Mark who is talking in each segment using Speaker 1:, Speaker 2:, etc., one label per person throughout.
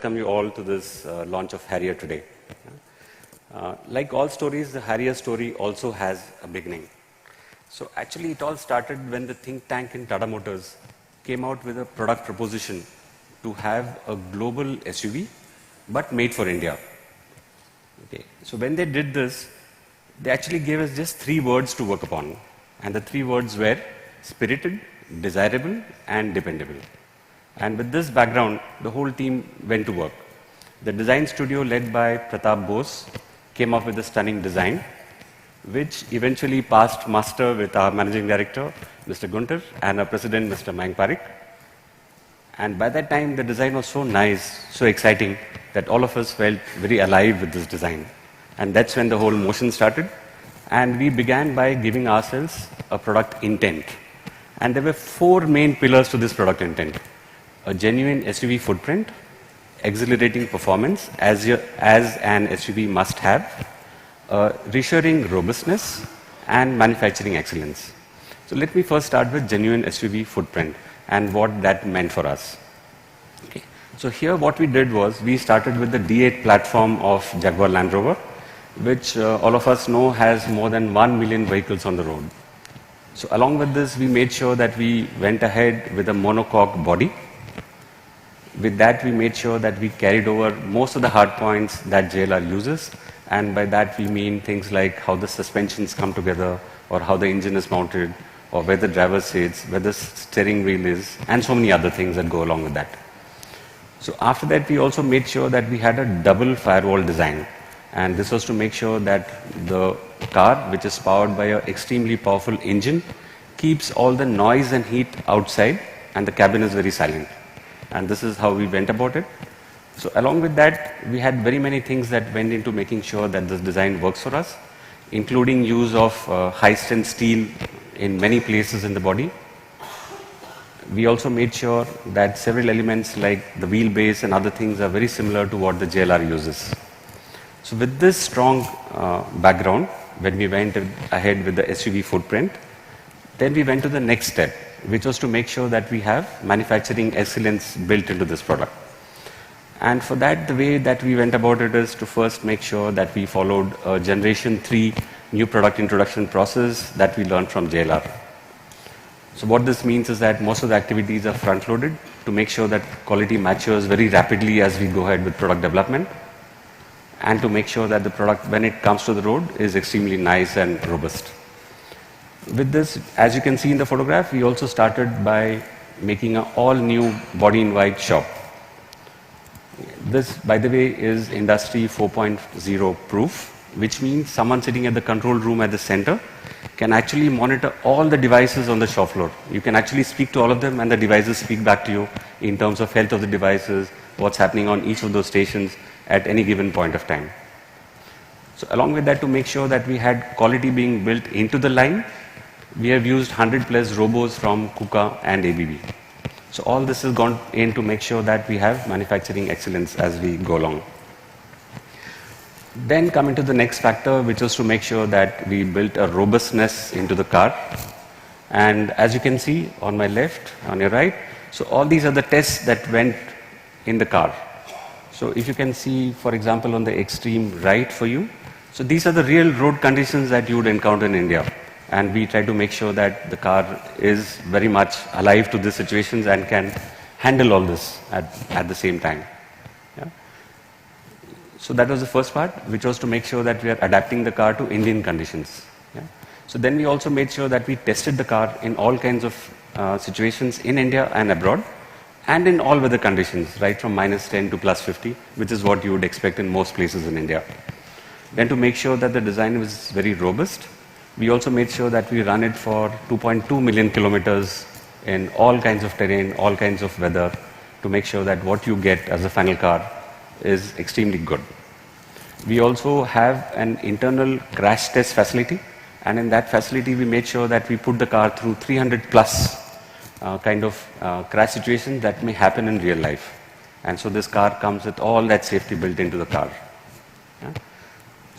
Speaker 1: Welcome you all to this launch of Harrier today. Like all stories, the Harrier story also has a beginning. So actually it all started when the think tank in Tata Motors came out with a product proposition to have a global SUV but made for India. Okay. So when they did this, they actually gave us just 3 words to work upon. And the 3 words were spirited, desirable and dependable. And with this background, the whole team went to work. The design studio led by Pratap Bose came up with a stunning design, which eventually passed muster with our managing director, Mr. Gunter, and our president, Mr. Mayank Parikh. And by that time, the design was so nice, so exciting, that all of us felt very alive with this design. And that's when the whole motion started. And we began by giving ourselves a product intent. And there were 4 main pillars to this product intent. A genuine SUV footprint, exhilarating performance as an SUV must have, reassuring robustness, and manufacturing excellence. So let me first start with genuine SUV footprint and what that meant for us. Okay. So here what we did was we started with the D8 platform of Jaguar Land Rover, which all of us know has more than 1 million vehicles on the road. So along with this, we made sure that we went ahead with a monocoque body. With that, we made sure that we carried over most of the hard points that JLR uses, and by that we mean things like how the suspensions come together, or how the engine is mounted, or where the driver sits, where the steering wheel is, and so many other things that go along with that. So after that, we also made sure that we had a double firewall design, and this was to make sure that the car, which is powered by an extremely powerful engine, keeps all the noise and heat outside, and the cabin is very silent. And this is how we went about it. So along with that, we had very many things that went into making sure that this design works for us, including use of high-strength steel in many places in the body. We also made sure that several elements like the wheelbase and other things are very similar to what the JLR uses. So with this strong background, when we went ahead with the SUV footprint, then we went to the next step, which was to make sure that we have manufacturing excellence built into this product. And for that, the way that we went about it is to first make sure that we followed a Generation 3 new product introduction process that we learned from JLR. So what this means is that most of the activities are front-loaded to make sure that quality matures very rapidly as we go ahead with product development, and to make sure that the product, when it comes to the road, is extremely nice and robust. With this, as you can see in the photograph, we also started by making an all-new body-in-white shop. This, by the way, is Industry 4.0 proof, which means someone sitting at the control room at the center can actually monitor all the devices on the shop floor. You can actually speak to all of them, and the devices speak back to you in terms of health of the devices, what's happening on each of those stations at any given point of time. So along with that, to make sure that we had quality being built into the line, we have used 100 plus robos from KUKA and ABB. So all this has gone in to make sure that we have manufacturing excellence as we go along. Then coming to the next factor, which was to make sure that we built a robustness into the car. And as you can see on my left, on your right, so all these are the tests that went in the car. So if you can see, for example, on the extreme right for you, so these are the real road conditions that you would encounter in India. And we try to make sure that the car is very much alive to these situations and can handle all this at the same time. Yeah? So that was the first part, which was to make sure that we are adapting the car to Indian conditions. Yeah? So then we also made sure that we tested the car in all kinds of situations in India and abroad, and in all weather conditions, right from -10 to +50, which is what you would expect in most places in India. Then to make sure that the design was very robust, we also made sure that we run it for 2.2 million kilometers in all kinds of terrain, all kinds of weather, to make sure that what you get as a final car is extremely good. We also have an internal crash test facility, and in that facility we made sure that we put the car through 300 plus kind of crash situations that may happen in real life. And so this car comes with all that safety built into the car. Yeah?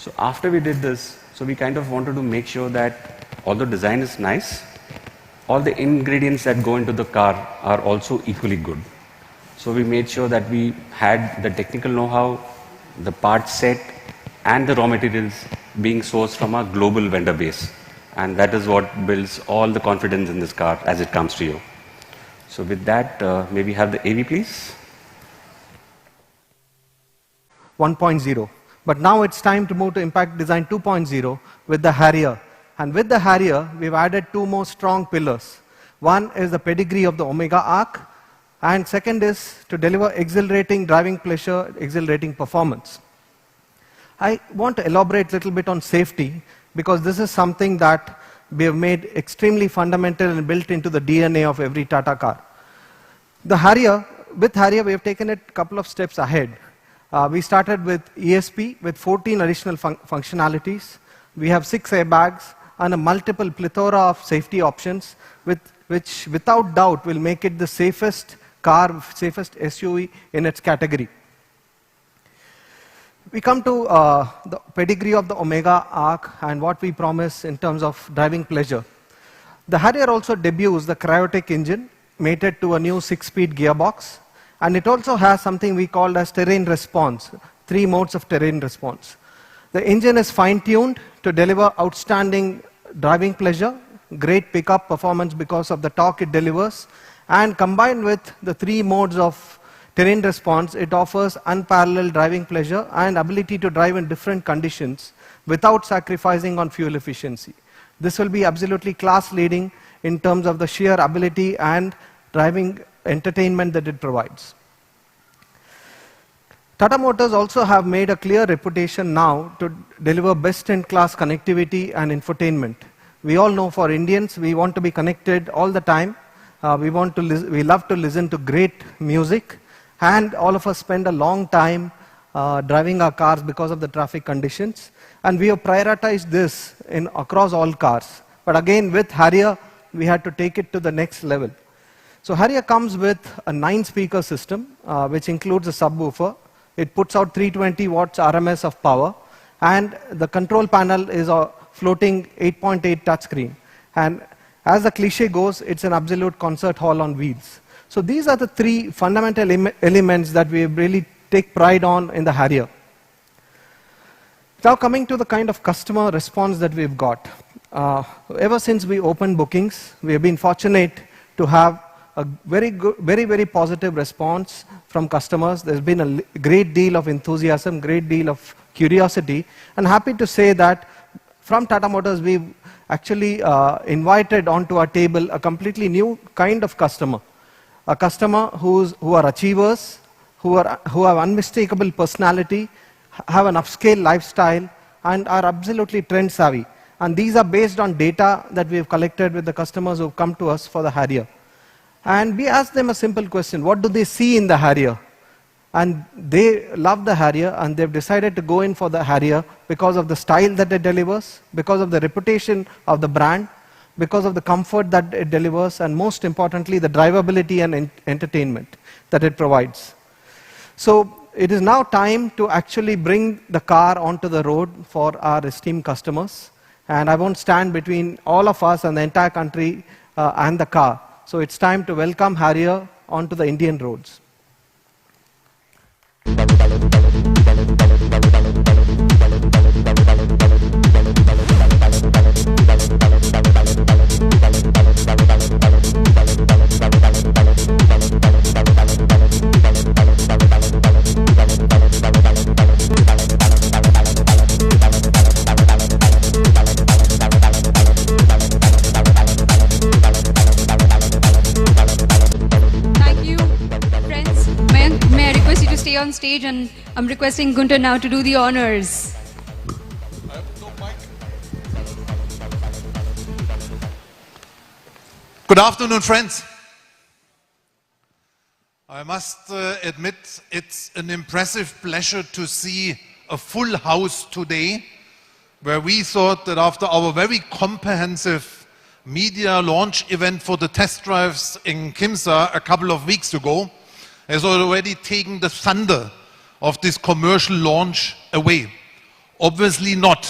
Speaker 1: So after we did this, so we kind of wanted to make sure that although design is nice, all the ingredients that go into the car are also equally good. So we made sure that we had the technical know-how, the part set, and the raw materials being sourced from a global vendor base. And that is what builds all the confidence in this car as it comes to you. So with that, may we have the AV, please?
Speaker 2: 1.0. But now it's time to move to Impact Design 2.0 with the Harrier. And with the Harrier, we've added two more strong pillars. One is the pedigree of the Omega Arc, and second is to deliver exhilarating driving pleasure, exhilarating performance. I want to elaborate a little bit on safety, because this is something that we have made extremely fundamental and built into the DNA of every Tata car. The Harrier, with Harrier, we have taken it a couple of steps ahead. We started with ESP with 14 additional functionalities. We have 6 airbags and a multiple plethora of safety options, which without doubt will make it the safest car, safest SUV in its category. We come to the pedigree of the Omega Arc and what we promise in terms of driving pleasure. The Harrier also debuts the cryotic engine mated to a new 6-speed gearbox, and it also has something we call as terrain response, 3 modes of terrain response. The engine is fine-tuned to deliver outstanding driving pleasure, great pickup performance because of the torque it delivers, and combined with the 3 modes of terrain response, it offers unparalleled driving pleasure and ability to drive in different conditions without sacrificing on fuel efficiency. This will be absolutely class-leading in terms of the sheer ability and driving entertainment that it provides. Tata Motors also have made a clear reputation now to deliver best-in-class connectivity and infotainment. We all know for Indians, we want to be connected all the time. We love to listen to great music, and all of us spend a long time driving our cars because of the traffic conditions. And we have prioritized this across all cars. But again, with Harrier, we had to take it to the next level. So Harrier comes with a 9-speaker system, which includes a subwoofer. It puts out 320 watts RMS of power, and the control panel is a floating 8.8 touchscreen. And as the cliche goes, it's an absolute concert hall on wheels. So these are the 3 fundamental elements that we really take pride on in the Harrier. Now coming to the kind of customer response that we've got. Ever since we opened bookings, we have been fortunate to have a very positive response from customers. There's been a great deal of enthusiasm, great deal of curiosity, and happy to say that from Tata Motors, we've actually invited onto our table a completely new kind of customer. A customer who are achievers, who have unmistakable personality, have an upscale lifestyle, and are absolutely trend savvy. And these are based on data that we have collected with the customers who have come to us for the Harrier. And we asked them a simple question: what do they see in the Harrier? And they love the Harrier, and they've decided to go in for the Harrier because of the style that it delivers, because of the reputation of the brand, because of the comfort that it delivers, and most importantly, the drivability and entertainment that it provides. So it is now time to actually bring the car onto the road for our esteemed customers. And I won't stand between all of us and the entire country and the car. So it's time to welcome Harrier onto the Indian roads.
Speaker 3: Thank you, friends. May I request you to stay on stage, and I'm requesting Gunter now to do the honors.
Speaker 4: Good afternoon, friends. I must admit it's an impressive pleasure to see a full house today, where we thought that after our very comprehensive media launch event for the test drives in Kimsa a couple of weeks ago, has already taken the thunder of this commercial launch away. Obviously not.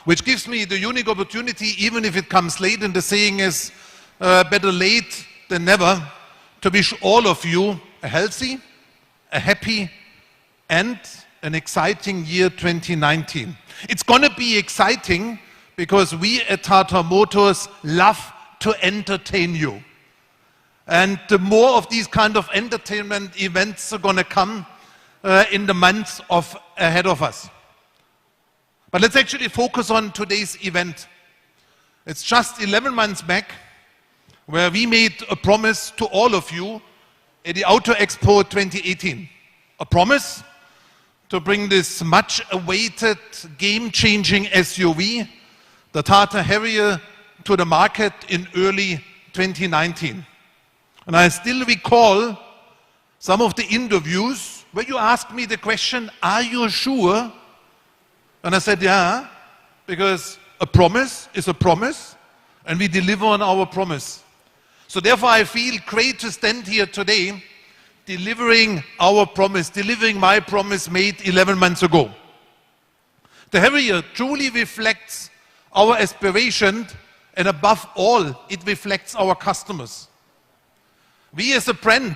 Speaker 4: Which gives me the unique opportunity, even if it comes late, and the saying is better late than never, to wish all of you a healthy, a happy, and an exciting year 2019. It's going to be exciting because we at Tata Motors love to entertain you. And the more of these kind of entertainment events are going to come in the months ahead of us. But let's actually focus on today's event. It's just 11 months back where we made a promise to all of you at the Auto Expo 2018. A promise to bring this much awaited, game-changing SUV, the Tata Harrier, to the market in early 2019. And I still recall some of the interviews where you asked me the question, are you sure? And I said, yeah, because a promise is a promise, and we deliver on our promise. So therefore I feel great to stand here today, delivering our promise, delivering my promise made 11 months ago. The Harrier truly reflects our aspiration, and above all, it reflects our customers. We as a brand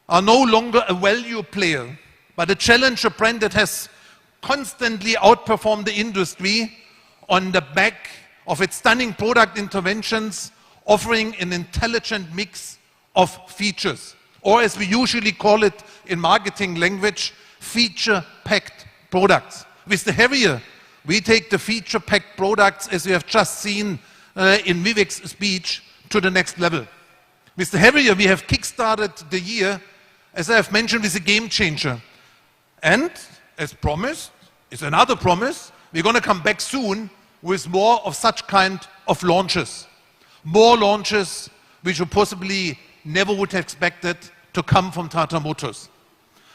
Speaker 4: are no longer a value player, but a challenger brand that has constantly outperformed the industry on the back of its stunning product interventions, offering an intelligent mix of features, or as we usually call it in marketing language, feature-packed products. With the Harrier, we take the feature-packed products, as we have just seen in Vivek's speech, to the next level. With the Harrier, we have kickstarted the year, as I have mentioned, with a game changer. And, as promised, is another promise, we're going to come back soon with more of such kind of launches. More launches which you possibly never would have expected to come from Tata Motors.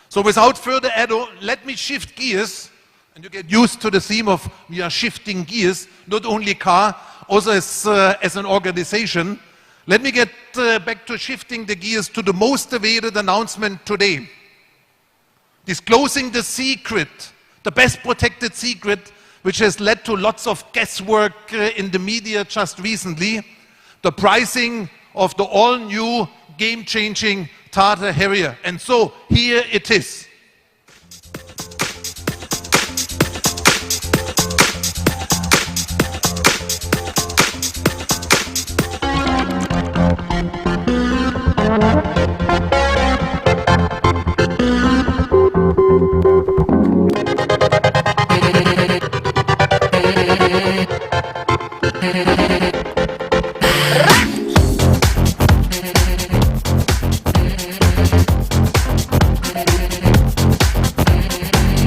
Speaker 4: So without further ado, let me shift gears, and you get used to the theme of we are shifting gears, not only car, also as an organization. Let me get back to shifting the gears to the most awaited announcement today. Disclosing the secret, the best protected secret, which has led to lots of guesswork in the media just recently, the pricing of the all-new, game-changing Tata Harrier. And so, here it is.